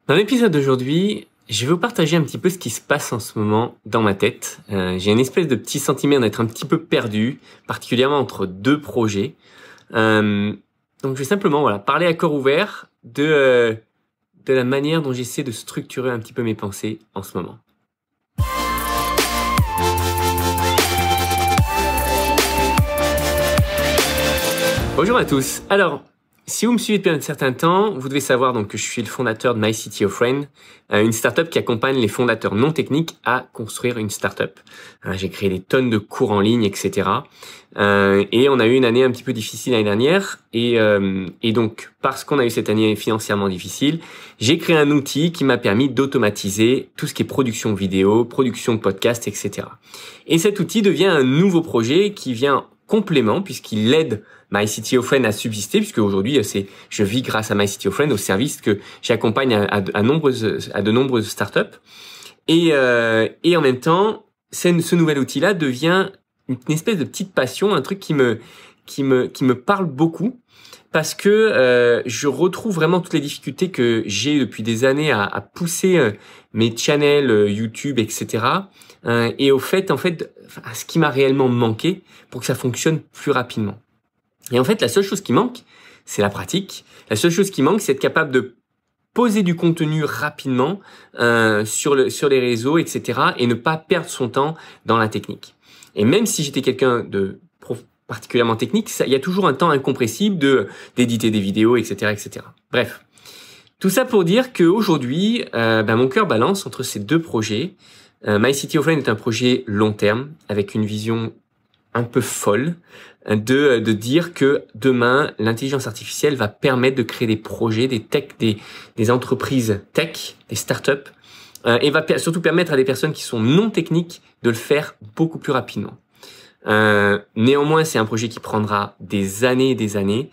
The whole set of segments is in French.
Dans l'épisode d'aujourd'hui, je vais vous partager un petit peu ce qui se passe en ce moment dans ma tête. J'ai une espèce de petit sentiment d'être un petit peu perdu, particulièrement entre deux projets. Donc je vais simplement parler à cœur ouvert de la manière dont j'essaie de structurer un petit peu mes pensées en ce moment. Bonjour à tous. Alors, si vous me suivez depuis un certain temps, vous devez savoir donc que je suis le fondateur de My City of Friends, une startup qui accompagne les fondateurs non techniques à construire une startup. J'ai créé des tonnes de cours en ligne, etc. Et on a eu une année un petit peu difficile l'année dernière. Et donc, parce qu'on a eu cette année financièrement difficile, j'ai créé un outil qui m'a permis d'automatiser tout ce qui est production vidéo, production de podcasts, etc. Et cet outil devient un nouveau projet qui vient complément puisqu'il aide My City of Friends à subsister, puisque aujourd'hui je vis grâce à My City of Friends au service que j'accompagne à de nombreuses startups. Et en même temps, ce nouvel outil-là devient une espèce de petite passion, un truc qui me parle beaucoup, parce que je retrouve vraiment toutes les difficultés que j'ai depuis des années à pousser mes channels YouTube, etc. Et au fait, à ce qui m'a réellement manqué pour que ça fonctionne plus rapidement. Et en fait, la seule chose qui manque, c'est la pratique. La seule chose qui manque, c'est être capable de poser du contenu rapidement sur les réseaux, etc. et ne pas perdre son temps dans la technique. Et même si j'étais quelqu'un de particulièrement technique, il y a toujours un temps incompressible d'éditer des vidéos, etc., etc. Bref, tout ça pour dire qu'aujourd'hui, mon cœur balance entre ces deux projets. My City of Friends est un projet long terme avec une vision un peu folle de dire que demain l'intelligence artificielle va permettre de créer des projets, des entreprises tech, des startups, et va surtout permettre à des personnes qui sont non techniques de le faire beaucoup plus rapidement. Néanmoins, c'est un projet qui prendra des années et des années,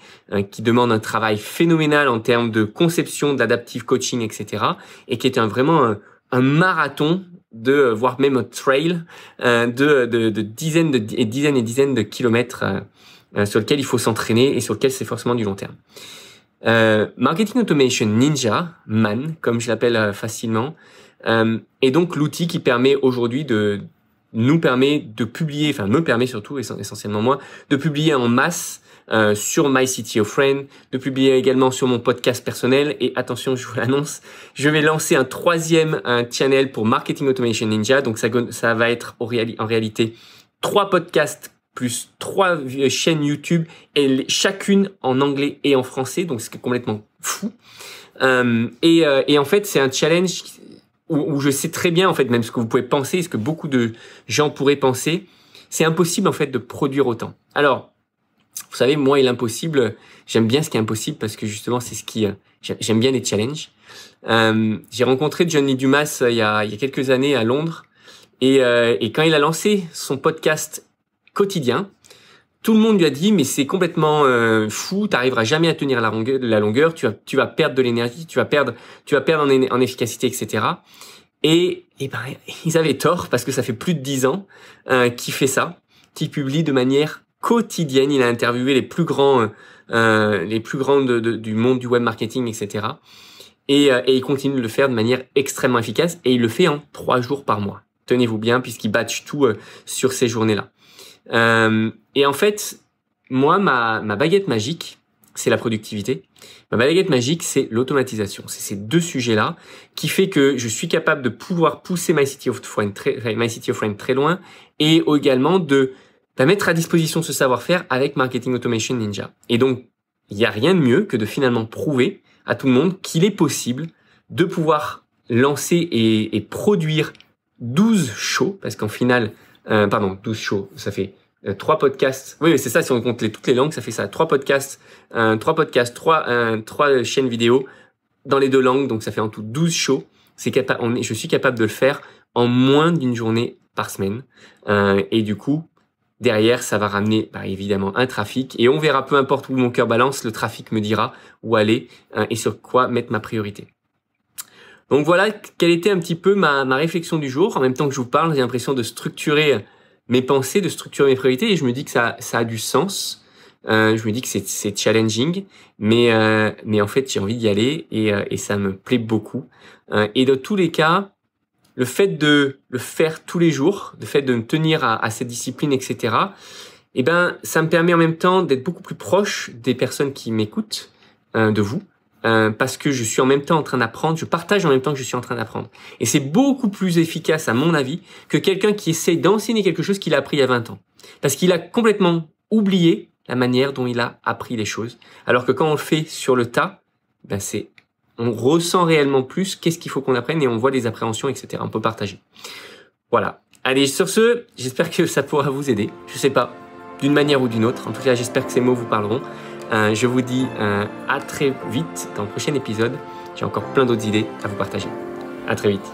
qui demande un travail phénoménal en termes de conception, d'adaptive coaching, etc. et qui est vraiment un marathon voire même un trail de dizaines et dizaines de kilomètres sur lequel il faut s'entraîner et sur lequel c'est forcément du long terme. Marketing Automation Ninja, MAN, comme je l'appelle facilement, est donc l'outil qui permet aujourd'hui me permet surtout, essentiellement moi, de publier en masse sur My City of Friends, de publier également sur mon podcast personnel. Et attention, je vous l'annonce, je vais lancer un troisième channel pour Marketing Automation Ninja. Donc ça va être en réalité 3 podcasts plus 3 chaînes YouTube, et chacune en anglais et en français. Donc c'est complètement fou. Et en fait, c'est un challenge où je sais très bien, en fait, même ce que vous pouvez penser, ce que beaucoup de gens pourraient penser, c'est impossible, en fait, de produire autant. Alors, vous savez, moi et l'impossible, j'aime bien ce qui est impossible parce que justement, c'est j'aime bien les challenges. J'ai rencontré John Dumas il y a quelques années à Londres, et quand il a lancé son podcast quotidien, tout le monde lui a dit mais c'est complètement fou, t'arriveras jamais à tenir la longueur, tu vas perdre de l'énergie, tu vas perdre en efficacité, etc. Et ils avaient tort parce que ça fait plus de 10 ans qu'il fait ça, qu'il publie de manière quotidienne. Il a interviewé les plus grands du monde du web marketing, etc. Et il continue de le faire de manière extrêmement efficace, et il le fait en 3 jours par mois. Tenez-vous bien, puisqu'il batch tout sur ces journées-là. Et en fait, moi, ma baguette magique, c'est la productivité. Ma baguette magique, c'est l'automatisation. C'est ces deux sujets-là qui fait que je suis capable de pouvoir pousser My City of Friends très loin, et également de mettre à disposition ce savoir-faire avec Marketing Automation Ninja. Et donc, il n'y a rien de mieux que de finalement prouver à tout le monde qu'il est possible de pouvoir lancer et produire 12 shows, parce qu'en final, 12 shows, ça fait 3 podcasts. Oui, c'est ça, si on compte toutes les langues, ça fait ça. 3 podcasts, 3 chaînes vidéo dans les 2 langues, donc ça fait en tout 12 shows. Je suis capable de le faire en moins d'une journée par semaine. Et du coup, derrière, ça va ramener évidemment un trafic. Et on verra, peu importe où mon cœur balance, le trafic me dira où aller et sur quoi mettre ma priorité. Donc voilà, quelle était un petit peu ma réflexion du jour. En même temps que je vous parle, j'ai l'impression de structurer mes pensées, de structurer mes priorités, et je me dis que ça a du sens. Je me dis que c'est challenging, mais en fait, j'ai envie d'y aller et ça me plaît beaucoup. Et dans tous les cas, le fait de le faire tous les jours, le fait de me tenir à cette discipline, etc., eh ben, ça me permet en même temps d'être beaucoup plus proche des personnes qui m'écoutent, de vous, parce que je suis en même temps en train d'apprendre, je partage en même temps que je suis en train d'apprendre. Et c'est beaucoup plus efficace, à mon avis, que quelqu'un qui essaie d'enseigner quelque chose qu'il a appris il y a 20 ans. Parce qu'il a complètement oublié la manière dont il a appris les choses. Alors que quand on le fait sur le tas, ben on ressent réellement plus qu'est-ce qu'il faut qu'on apprenne et on voit les appréhensions, etc. On peut partager. Voilà. Allez, sur ce, j'espère que ça pourra vous aider. Je sais pas, d'une manière ou d'une autre. En tout cas, j'espère que ces mots vous parleront. Je vous dis à très vite dans le prochain épisode. J'ai encore plein d'autres idées à vous partager. À très vite.